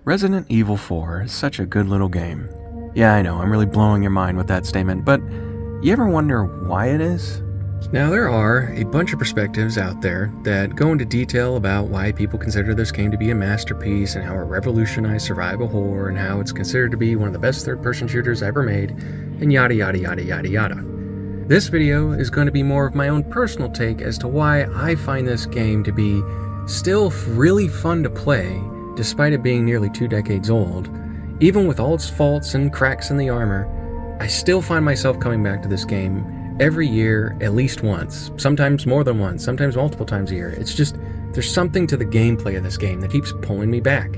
Resident Evil 4 is such a good little game. Yeah, I know, I'm really blowing your mind with that statement, but you ever wonder why it is? Now, there are a bunch of perspectives out there that go into detail about why people consider this game to be a masterpiece and how it revolutionized survival horror and how it's considered to be one of the best third-person shooters ever made, and yada yada yada yada yada. This video is going to be more of my own personal take as to why I find this game to be still really fun to play, despite it being nearly 2 decades old. Even with all its faults and cracks in the armor, I still find myself coming back to this game every year at least once, sometimes more than once, sometimes multiple times a year. It's just, there's something to the gameplay of this game that keeps pulling me back.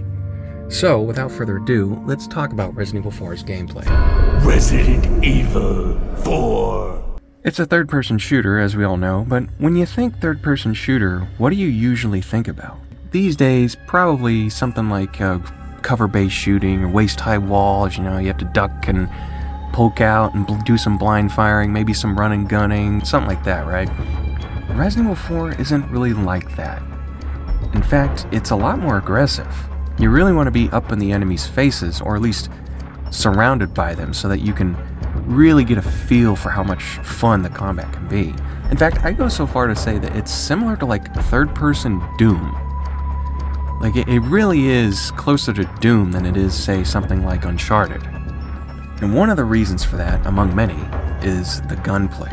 So, without further ado, let's talk about Resident Evil 4's gameplay. Resident Evil 4. It's a third-person shooter, as we all know, but when you think third-person shooter, what do you usually think about? These days, probably something like cover-based shooting or waist-high walls, you know, you have to duck and poke out and do some blind firing, maybe some run and gunning, something like that, right? Resident Evil 4 isn't really like that. In fact, it's a lot more aggressive. You really want to be up in the enemy's faces, or at least surrounded by them, so that you can really get a feel for how much fun the combat can be. In fact, I go so far to say that it's similar to like third-person Doom. Like, it really is closer to Doom than it is, say, something like Uncharted. And one of the reasons for that, among many, is the gunplay.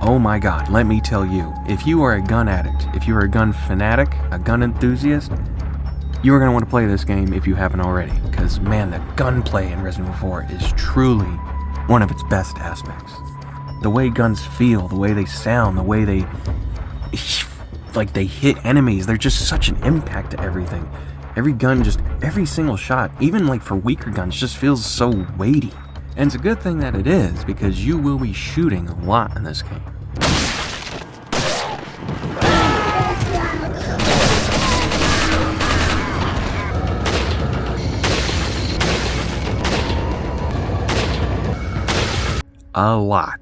Oh my god, let me tell you, if you are a gun addict, if you are a gun fanatic, a gun enthusiast, you are going to want to play this game if you haven't already, because man, the gunplay in Resident Evil 4 is truly one of its best aspects. The way guns feel, the way they sound, the way they hit enemies, they're just such an impact to everything. Every gun, just every single shot, even like for weaker guns, just feels so weighty. And it's a good thing that it is, because you will be shooting a lot in this game. A lot.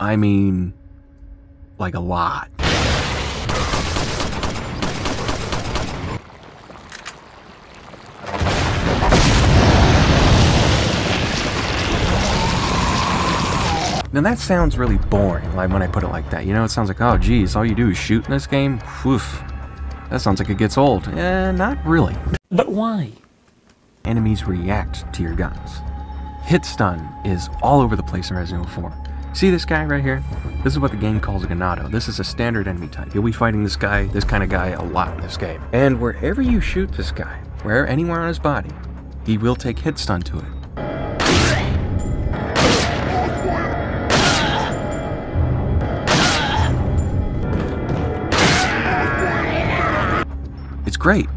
I mean, like a lot. Now that sounds really boring, like when I put it like that. You know, it sounds like, oh geez, all you do is shoot in this game? Oof. That sounds like it gets old. Not really. But why? Enemies react to your guns. Hit stun is all over the place in Resident Evil 4. See this guy right here? This is what the game calls a Ganado. This is a standard enemy type. You'll be fighting this kind of guy a lot in this game. And wherever you shoot this guy, anywhere on his body, he will take hit stun to it. It's great.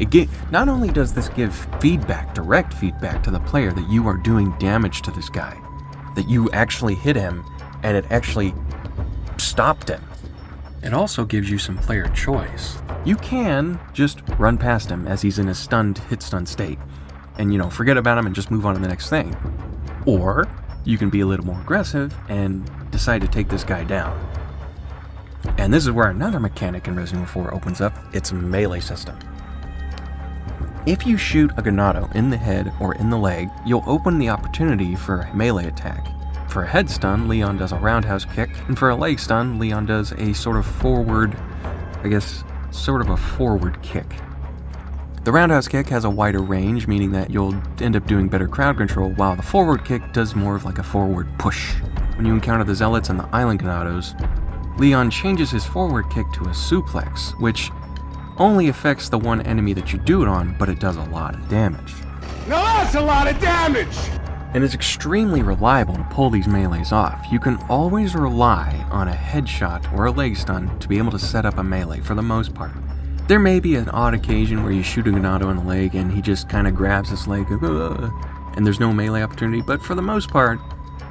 Not only does this give feedback, direct feedback to the player that you are doing damage to this guy, that you actually hit him and it actually stopped him. It also gives you some player choice. You can just run past him as he's in a hit stun state and, you know, forget about him and just move on to the next thing. Or you can be a little more aggressive and decide to take this guy down. And this is where another mechanic in Resident Evil 4 opens up, its melee system. If you shoot a Ganado in the head or in the leg, you'll open the opportunity for a melee attack. For a head stun, Leon does a roundhouse kick, and for a leg stun, Leon does a sort of forward kick. The roundhouse kick has a wider range, meaning that you'll end up doing better crowd control, while the forward kick does more of like a forward push. When you encounter the Zealots and the Island Ganados, Leon changes his forward kick to a suplex, which only affects the one enemy that you do it on, but it does a lot of damage. Now that's a lot of damage! And it's extremely reliable to pull these melees off. You can always rely on a headshot or a leg stun to be able to set up a melee for the most part. There may be an odd occasion where you shoot a Ganado in the leg and he just kind of grabs his leg and there's no melee opportunity, but for the most part,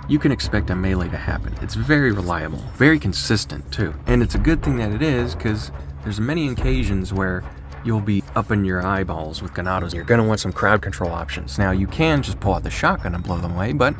you can expect a melee to happen. It's very reliable, very consistent too. And it's a good thing that it is, because there's many occasions where you'll be up in your eyeballs with Ganados. You're gonna want some crowd control options. Now, you can just pull out the shotgun and blow them away, but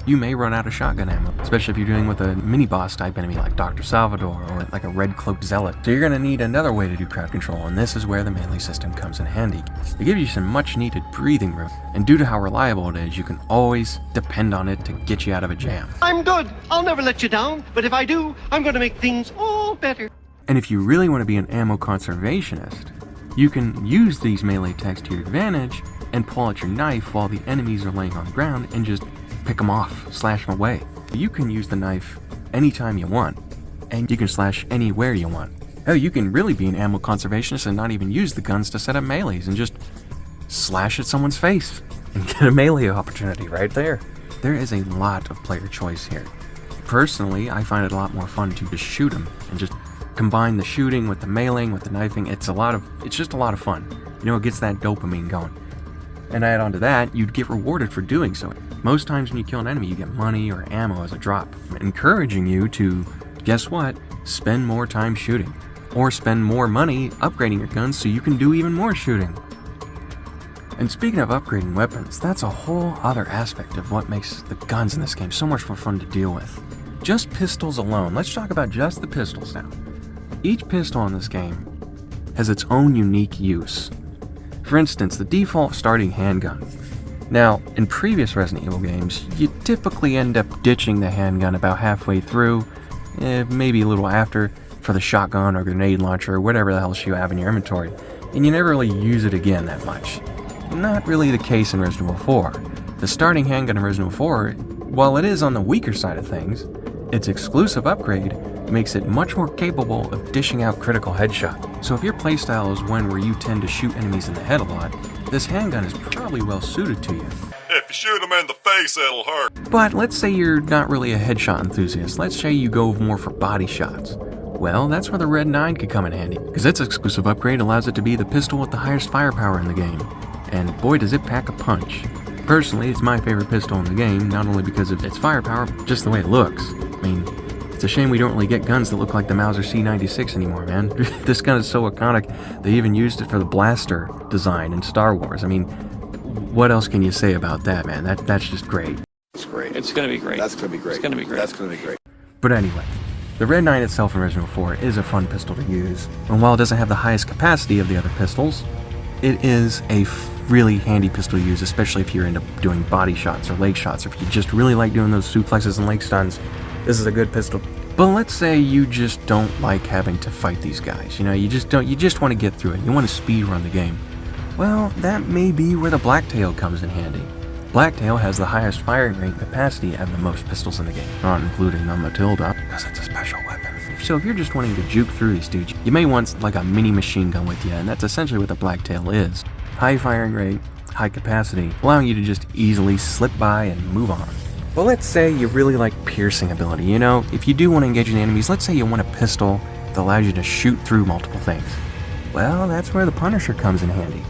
you may run out of shotgun ammo, especially if you're dealing with a mini-boss type enemy like Dr. Salvador or like a red-cloaked zealot. So you're gonna need another way to do crowd control, and this is where the melee system comes in handy. It gives you some much-needed breathing room, and due to how reliable it is, you can always depend on it to get you out of a jam. I'm good. I'll never let you down, but if I do, I'm going to make things all better. And if you really want to be an ammo conservationist, you can use these melee techs to your advantage and pull out your knife while the enemies are laying on the ground and just pick them off, slash them away. You can use the knife anytime you want, and you can slash anywhere you want. Hell, you can really be an ammo conservationist and not even use the guns to set up melees and just slash at someone's face and get a melee opportunity right there. There is a lot of player choice here. Personally, I find it a lot more fun to just shoot them and just combine the shooting with the meleeing, with the knifing. It's just a lot of fun. You know, it gets that dopamine going. And add on to that, you'd get rewarded for doing so. Most times when you kill an enemy, you get money or ammo as a drop, encouraging you to, guess what, spend more time shooting, or spend more money upgrading your guns so you can do even more shooting. And speaking of upgrading weapons, that's a whole other aspect of what makes the guns in this game so much more fun to deal with. Just pistols alone, let's talk about just the pistols now. Each pistol in this game has its own unique use. For instance, the default starting handgun. Now, in previous Resident Evil games, you typically end up ditching the handgun about halfway through, maybe a little after, for the shotgun or grenade launcher or whatever the hell you have in your inventory, and you never really use it again that much. Not really the case in Resident Evil 4. The starting handgun in Resident Evil 4, while it is on the weaker side of things, its exclusive upgrade makes it much more capable of dishing out critical headshot. So if your playstyle is one where you tend to shoot enemies in the head a lot, this handgun is probably well suited to you. If you shoot them in the face, it'll hurt. But let's say you're not really a headshot enthusiast. Let's say you go more for body shots. Well, that's where the Red 9 could come in handy, because its exclusive upgrade allows it to be the pistol with the highest firepower in the game. And boy, does it pack a punch. Personally, it's my favorite pistol in the game, not only because of its firepower, but just the way it looks. I mean, it's a shame we don't really get guns that look like the Mauser C96 anymore, man. This gun is so iconic, they even used it for the blaster design in Star Wars. I mean, what else can you say about that, man? That's just great. It's great. It's gonna be great. That's gonna be great. It's gonna be great. That's gonna be great. But anyway, the Red 9 itself in Resident Evil 4 is a fun pistol to use. And while it doesn't have the highest capacity of the other pistols, it is a really handy pistol to use, especially if you're into doing body shots or leg shots, or if you just really like doing those suplexes and leg stuns. This is a good pistol. But let's say you just don't like having to fight these guys. You know, you just want to get through it. You want to speed run the game. Well, that may be where the Blacktail comes in handy. Blacktail has the highest firing rate capacity of the most pistols in the game, not including the Matilda, because it's a special weapon. So if you're just wanting to juke through these dudes, you may want like a mini machine gun with you, and that's essentially what the Blacktail is. High firing rate, high capacity, allowing you to just easily slip by and move on. But let's say you really like piercing ability, you know, if you do want to engage in enemies, let's say you want a pistol that allows you to shoot through multiple things. Well, that's where the Punisher comes in handy.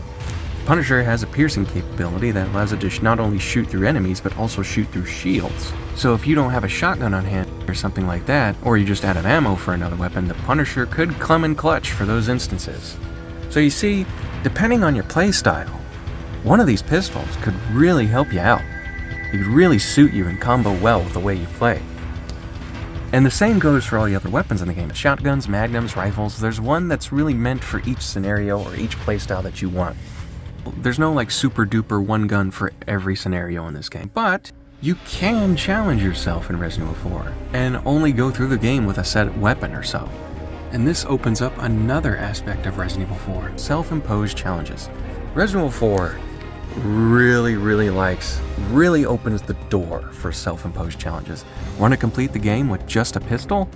Punisher has a piercing capability that allows it to not only shoot through enemies, but also shoot through shields. So if you don't have a shotgun on hand or something like that, or you just out of ammo for another weapon, the Punisher could come in clutch for those instances. So you see, depending on your playstyle, one of these pistols could really help you out. It could really suit you and combo well with the way you play. And the same goes for all the other weapons in the game. Shotguns, magnums, rifles, there's one that's really meant for each scenario or each playstyle that you want. There's no like super duper one gun for every scenario in this game, but you can challenge yourself in Resident Evil 4 and only go through the game with a set weapon or so. And this opens up another aspect of Resident Evil 4, self-imposed challenges. Resident Evil 4 really opens the door for self-imposed challenges. Want to complete the game with just a pistol?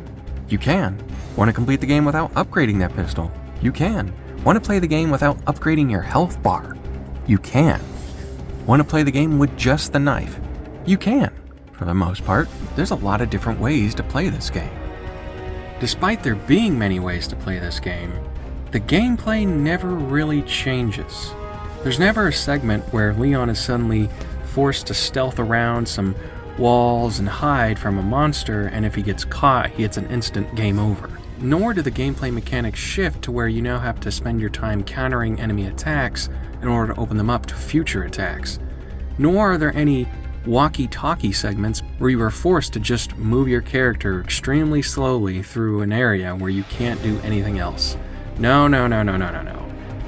You can. Want to complete the game without upgrading that pistol? You can. Want to play the game without upgrading your health bar? You can. Want to play the game with just the knife? You can. For the most part, there's a lot of different ways to play this game. Despite there being many ways to play this game, the gameplay never really changes. There's never a segment where Leon is suddenly forced to stealth around some walls and hide from a monster, and if he gets caught, he gets an instant game over. nor do the gameplay mechanics shift to where you now have to spend your time countering enemy attacks in order to open them up to future attacks. Nor are there any walkie-talkie segments where you are forced to just move your character extremely slowly through an area where you can't do anything else. No.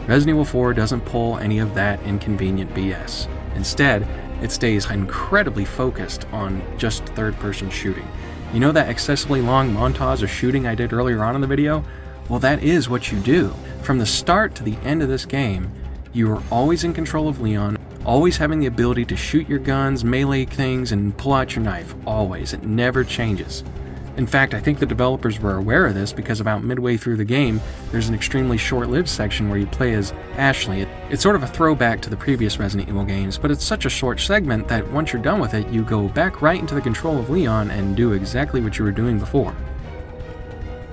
Resident Evil 4 doesn't pull any of that inconvenient BS. Instead, it stays incredibly focused on just third-person shooting. You know that excessively long montage of shooting I did earlier on in the video? Well, that is what you do. From the start to the end of this game, you are always in control of Leon, always having the ability to shoot your guns, melee things, and pull out your knife. Always. It never changes. In fact, I think the developers were aware of this because about midway through the game, there's an extremely short-lived section where you play as Ashley. It's sort of a throwback to the previous Resident Evil games, but it's such a short segment that once you're done with it, you go back right into the control of Leon and do exactly what you were doing before.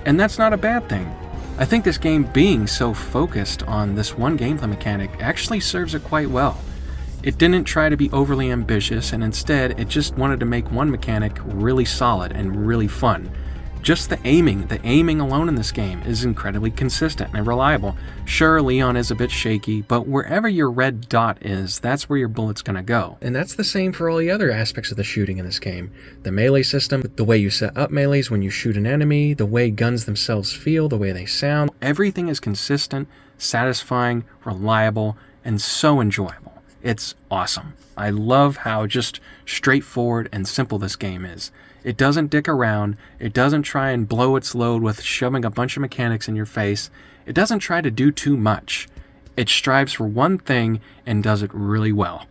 And that's not a bad thing. I think this game being so focused on this one gameplay mechanic actually serves it quite well. It didn't try to be overly ambitious, and instead it just wanted to make one mechanic really solid and really fun. Just the aiming alone in this game is incredibly consistent and reliable. Sure, Leon is a bit shaky, but wherever your red dot is, that's where your bullet's gonna go. And that's the same for all the other aspects of the shooting in this game. The melee system, the way you set up melees when you shoot an enemy, the way guns themselves feel, the way they sound, everything is consistent, satisfying, reliable, and so enjoyable. It's awesome. I love how just straightforward and simple this game is. It doesn't dick around, it doesn't try and blow its load with shoving a bunch of mechanics in your face, it doesn't try to do too much. It strives for one thing and does it really well.